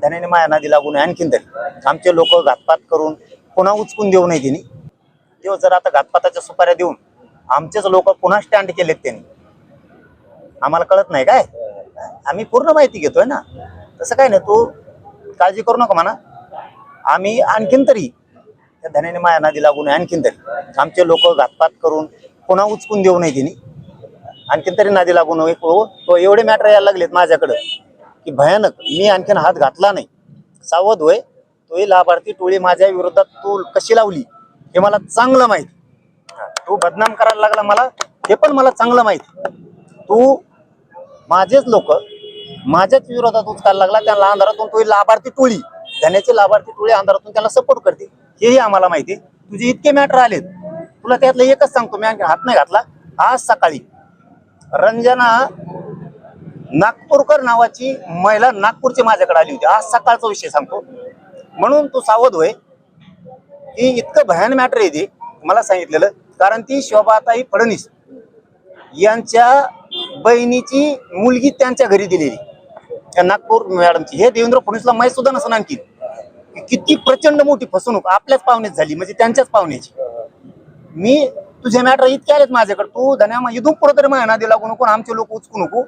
धन्याने माया नादी लागू नये. आणखीन तरी आमचे लोक घातपात करून पुन्हा उचकून देऊ नये त्यांनी. तेव्हा जर आता घातपाताच्या सुपाऱ्या देऊन आमचेच लोक पुन्हा स्टँड केलेत त्यांनी, आम्हाला कळत नाही काय? आम्ही पूर्ण माहिती घेतोय ना. तसं काय नाही, तू काळजी करू नका म्हणा. आम्ही आणखीन तरी त्या धन्याने माया नादी लागू नये. आणखीन तरी आमचे लोक घातपात करून पुन्हा उचकून देऊ नये त्यांनी. आणखीन तरी नादी लागू नये. तो एवढे मॅटर यायला लागलेत माझ्याकडे की भयानक. मी आणखीन हात घातला नाही. सावध होय. तो लाभार्थी टोळी माझ्या विरोधात तू कशी लावली हे मला चांगलं माहिती. तू बदनाम करायला लागला मला हे पण मला चांगलं माहिती. तू माझेच लोक माझ्याच विरोधात उचकायला लागला. त्यांना अंधारातून तो लाभार्थी टोळी, धन्याची लाभार्थी टोळी अंधारातून त्याला सपोर्ट करते हेही आम्हाला माहिती. तुझे इतके मॅटर आलेत, तुला त्यातलं एकच सांगतो. मी आणखी हात नाही घातला. आज सकाळी रंजना नागपूरकर नावाची महिला नागपूरची माझ्याकडे आली होती. आज सकाळचा विषय सांगतो. म्हणून तू सावध होय की इतकं भयान मॅटर आहे ते मला सांगितलेलं. कारण ती शोभाताई फडणवीस यांच्या बहिणीची मुलगी त्यांच्या घरी दिलेली त्या नागपूर मॅडमची. हे देवेंद्र फडणवीसला माहीत सुद्धा नसं आणखी किती प्रचंड मोठी फसवणूक आपल्याच पाहुण्यात झाली, म्हणजे त्यांच्याच पाहुण्याची. मी तुझे मॅटर इतके आलेत माझ्याकडे. तू धन्या इथून पुढे तरी माझ्या नादी लागू नको, आमचे लोक उचकू नको.